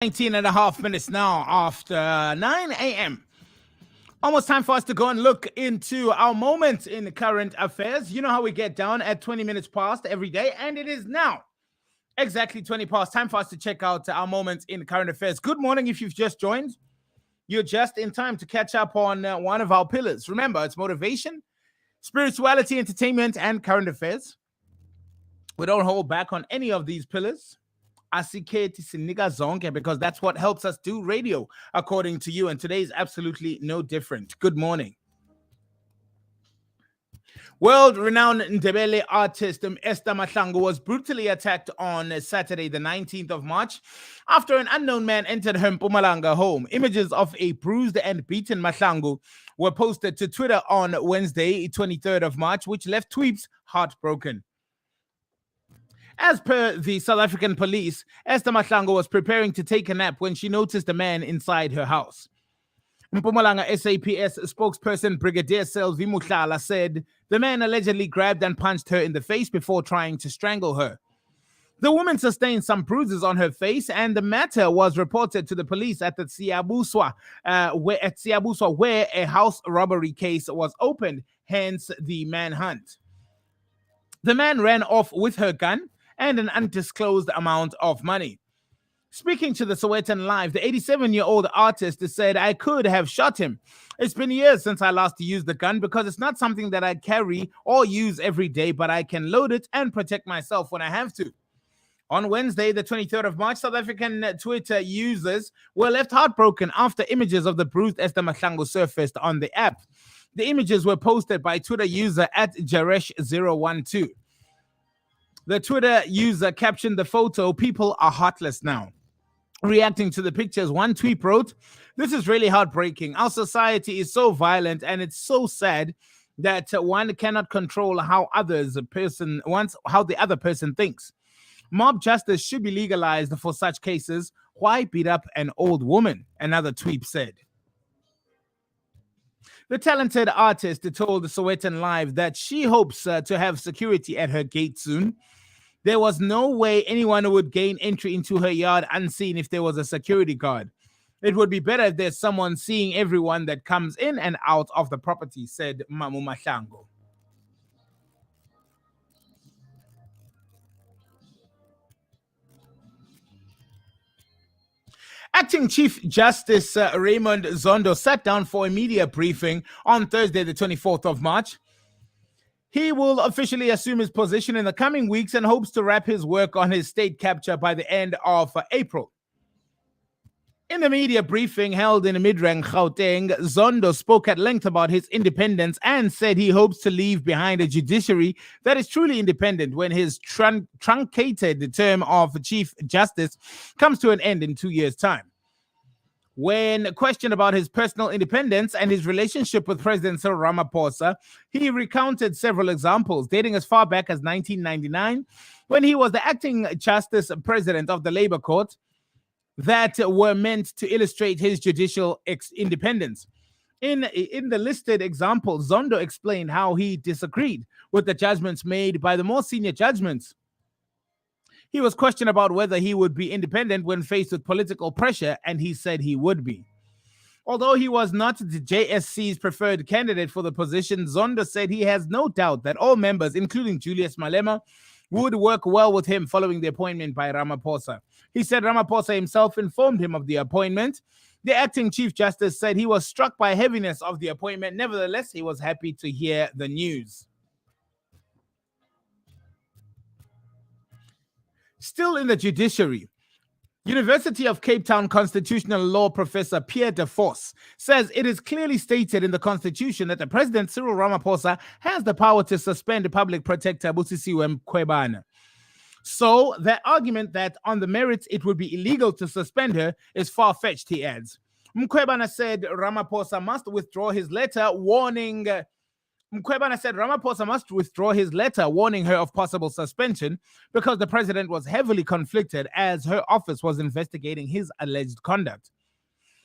19 and a half minutes now after 9 a.m. Almost time for us to go and look into our moments in current affairs. You know how we get down at 20 minutes past every day, and it is now exactly 20 past. Time for us to check out our moments in current affairs. Good morning if you've just joined. You're just in time to catch up on one of our pillars. Remember, it's motivation, spirituality, entertainment, and current affairs. We don't hold back on any of these pillars. Asiketi sinika zonke, because that's what helps us do radio, according to you. And today is absolutely no different. Good morning. World-renowned Ndebele artist Esther Mahlangu was brutally attacked on Saturday, the 19th of March, after an unknown man entered her Mpumalanga home. Images of a bruised and beaten Mahlangu were posted to Twitter on Wednesday, 23rd of March, which left Tweeps heartbroken. As per the South African police, Esther Mahlangu was preparing to take a nap when she noticed a man inside her house. Mpumalanga SAPS spokesperson Brigadier Selvi Muhlala said the man allegedly grabbed and punched her in the face before trying to strangle her. The woman sustained some bruises on her face, and the matter was reported to the police at the Siabuswa, where a house robbery case was opened, hence the manhunt. The man ran off with her gun and an undisclosed amount of money. Speaking to the Sowetan Live, the 87-year-old artist said, "I could have shot him. It's been years since I last used the gun because it's not something that I carry or use every day, but I can load it and protect myself when I have to." On Wednesday, the 23rd of March, South African Twitter users were left heartbroken after images of the bruised Esther Mahlangu surfaced on the app. The images were posted by Twitter user at Jaresh012. The Twitter user captioned the photo, "People are heartless now." Reacting to the pictures, one tweet wrote, "This is really heartbreaking. Our society is so violent, and it's so sad that one cannot control how the other person thinks. Mob justice should be legalized for such cases. Why beat up an old woman?" Another tweet said. The talented artist told the Sowetan Live that she hopes to have security at her gate soon. There was no way anyone would gain entry into her yard unseen if there was a security guard. It would be better if there's someone seeing everyone that comes in and out of the property, said Mamu Mahlangu. Acting Chief Justice Raymond Zondo sat down for a media briefing on Thursday, the 24th of March. He will officially assume his position in the coming weeks and hopes to wrap his work on his state capture by the end of April. In the media briefing held in Midrang, Gauteng, Zondo spoke at length about his independence and said he hopes to leave behind a judiciary that is truly independent when his truncated term of Chief Justice comes to an end in 2 years' time. When questioned about his personal independence and his relationship with President Cyril Ramaphosa, he recounted several examples dating as far back as 1999, when he was the acting Justice President of the Labour Court, that were meant to illustrate his judicial independence. In the listed examples, Zondo explained how he disagreed with the judgments made by the more senior judgments. He was questioned about whether he would be independent when faced with political pressure, and he said he would be. Although he was not the JSC's preferred candidate for the position, Zondo said he has no doubt that all members, including Julius Malema, would work well with him following the appointment by Ramaphosa. He said Ramaphosa himself informed him of the appointment. The acting Chief Justice said he was struck by heaviness of the appointment. Nevertheless, he was happy to hear the news. Still in the judiciary, University of Cape Town constitutional law professor Pierre de Vos says it is clearly stated in the constitution that the President Cyril Ramaphosa has the power to suspend public protector Busisiwe Mkhwebane. So the argument that on the merits it would be illegal to suspend her is far-fetched, he adds. Mkhwebane said Ramaphosa must withdraw his letter warning her of possible suspension because the president was heavily conflicted as her office was investigating his alleged conduct.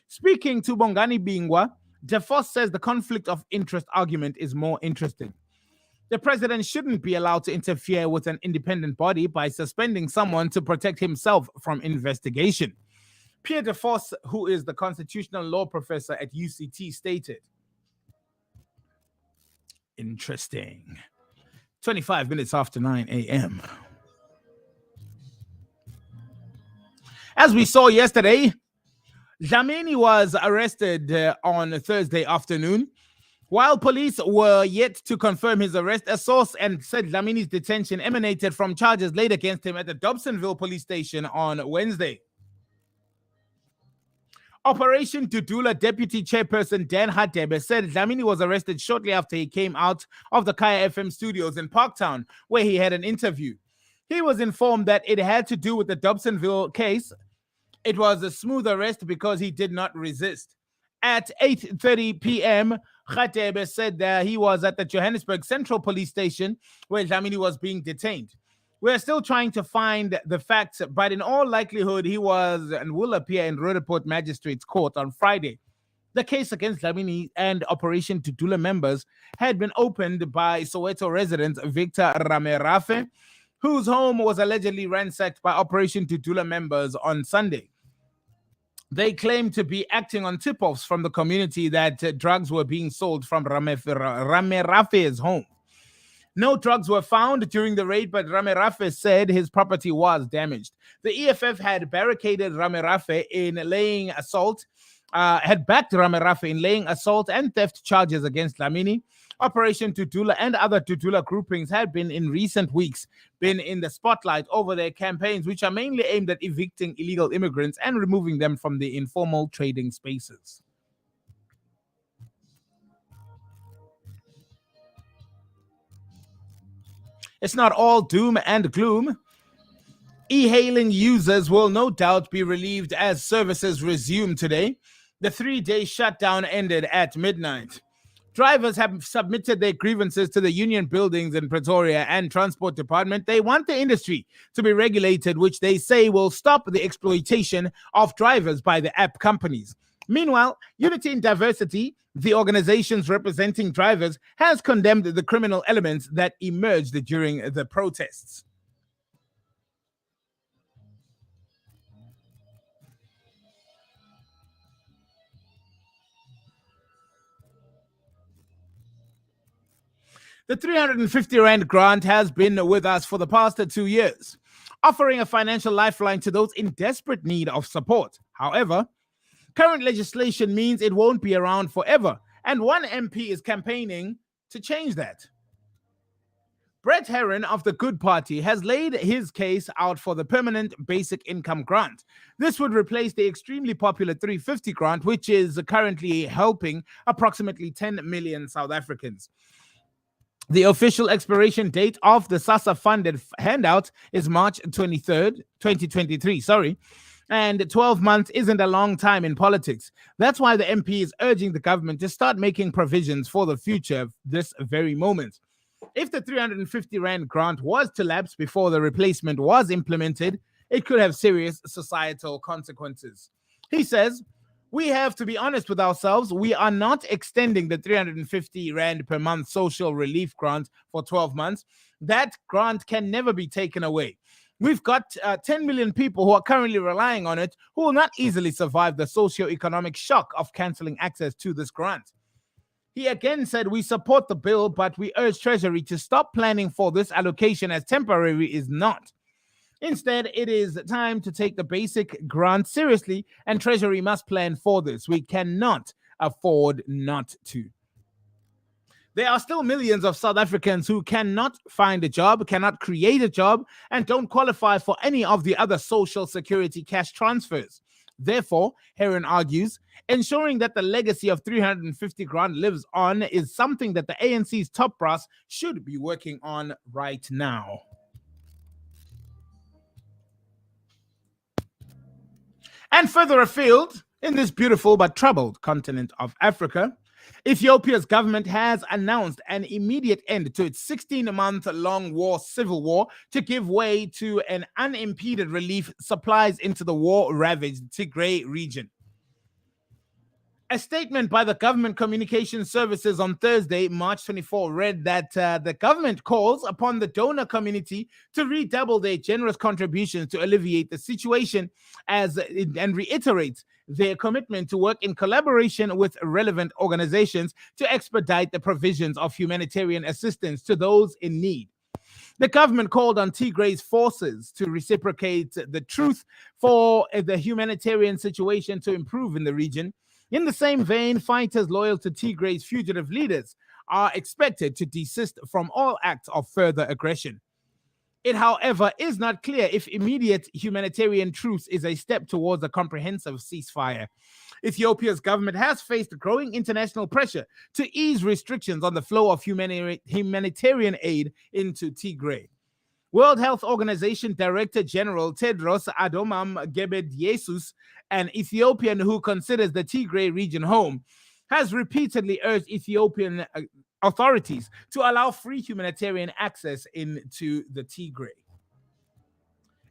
Speaking to Bongani Bingwa, De Vos says the conflict of interest argument is more interesting. The president shouldn't be allowed to interfere with an independent body by suspending someone to protect himself from investigation. Pierre de Vos, who is the constitutional law professor at UCT, stated. Interesting. 25 minutes after 9 a.m. As we saw yesterday, Dlamini was arrested on Thursday afternoon. While police were yet to confirm his arrest, a source and said Dlamini's detention emanated from charges laid against him at the Dobsonville police station on Wednesday. Operation Dudula Deputy Chairperson Dan Hadebe said Dlamini was arrested shortly after he came out of the Kaya FM studios in Parktown, where he had an interview. He was informed that it had to do with the Dobsonville case. It was a smooth arrest because he did not resist. At 8:30 p.m., Hadebe said that he was at the Johannesburg Central Police Station where Dlamini was being detained. We're still trying to find the facts, but in all likelihood, he was and will appear in Roodepoort Magistrates Court on Friday. The case against Dlamini and Operation Dudula members had been opened by Soweto resident Victor Ramerafe, whose home was allegedly ransacked by Operation Dudula members on Sunday. They claimed to be acting on tip-offs from the community that drugs were being sold from Ramerafe's home. No drugs were found during the raid, but Ramerafe said his property was damaged. The EFF had barricaded Ramerafe in laying assault, had backed Ramerafe in laying assault and theft charges against Dlamini. Operation Dudula and other Dudula groupings had been in recent weeks been in the spotlight over their campaigns, which are mainly aimed at evicting illegal immigrants and removing them from the informal trading spaces. It's not all doom and gloom. E-hailing users will no doubt be relieved as services resume today. The 3-day shutdown ended at midnight. Drivers have submitted their grievances to the union buildings in Pretoria and Transport Department. They want the industry to be regulated, which they say will stop the exploitation of drivers by the app companies. Meanwhile, Unity in Diversity, the organizations representing drivers, has condemned the criminal elements that emerged during the protests. The 350 Rand grant has been with us for the past 2 years, offering a financial lifeline to those in desperate need of support. However, current legislation means it won't be around forever, and one MP is campaigning to change that. Brett Herron of the Good Party has laid his case out for the permanent basic income grant. This would replace the extremely popular 350 grant, which is currently helping approximately 10 million South Africans. The official expiration date of the SASSA-funded handout is March 23rd, 2023, and 12 months isn't a long time in politics. That's why the MP is urging the government to start making provisions for the future this very moment. If the 350 Rand grant was to lapse before the replacement was implemented, it could have serious societal consequences. He says, we have to be honest with ourselves. We are not extending the 350 Rand per month social relief grant for 12 months. That grant can never be taken away. We've got 10 million people who are currently relying on it who will not easily survive the socio-economic shock of cancelling access to this grant. He again said, we support the bill, but we urge Treasury to stop planning for this allocation as temporary is not. Instead, it is time to take the basic grant seriously, and Treasury must plan for this. We cannot afford not to. There are still millions of South Africans who cannot find a job, cannot create a job, and don't qualify for any of the other social security cash transfers. Therefore, Herron argues, ensuring that the legacy of 350 Rand lives on is something that the ANC's top brass should be working on right now. And further afield, in this beautiful but troubled continent of Africa, Ethiopia's government has announced an immediate end to its 16-month-long civil war to give way to an unimpeded relief supplies into the war-ravaged Tigray region. A statement by the Government Communication Services on Thursday, March 24, read that the government calls upon the donor community to redouble their generous contributions to alleviate the situation and reiterates their commitment to work in collaboration with relevant organizations to expedite the provisions of humanitarian assistance to those in need. The government called on Tigray's forces to reciprocate the truth for the humanitarian situation to improve in the region. In the same vein, fighters loyal to Tigray's fugitive leaders are expected to desist from all acts of further aggression. It, however, is not clear if immediate humanitarian truce is a step towards a comprehensive ceasefire. Ethiopia's government has faced growing international pressure to ease restrictions on the flow of humanitarian aid into Tigray. World Health Organization Director General Tedros Adhanom Ghebreyesus, an Ethiopian who considers the Tigray region home, has repeatedly urged Ethiopian authorities to allow free humanitarian access into the Tigray.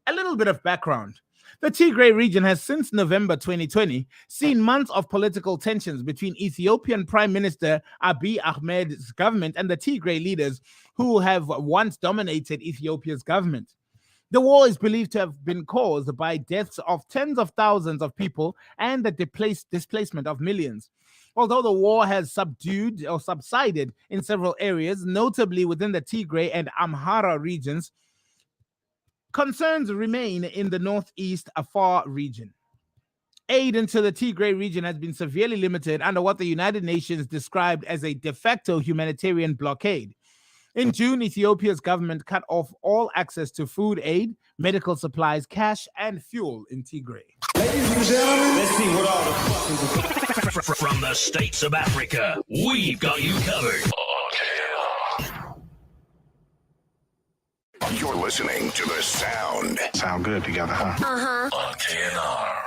A little bit of background. The Tigray region has since November 2020 seen months of political tensions between Ethiopian Prime Minister Abiy Ahmed's government and the Tigray leaders who have once dominated Ethiopia's government. The war is believed to have been caused by deaths of tens of thousands of people and the displacement of millions. Although the war has subsided in several areas, notably within the Tigray and Amhara regions, concerns remain in the northeast Afar region. Aid into the Tigray region has been severely limited under what the United Nations described as a de facto humanitarian blockade. In June, Ethiopia's government cut off all access to food aid, medical supplies, cash, and fuel in Tigray. Ladies and gentlemen, let's see what all the from the states of Africa, we've got you covered. You're listening to the sound. Sound good together, huh? On KNR.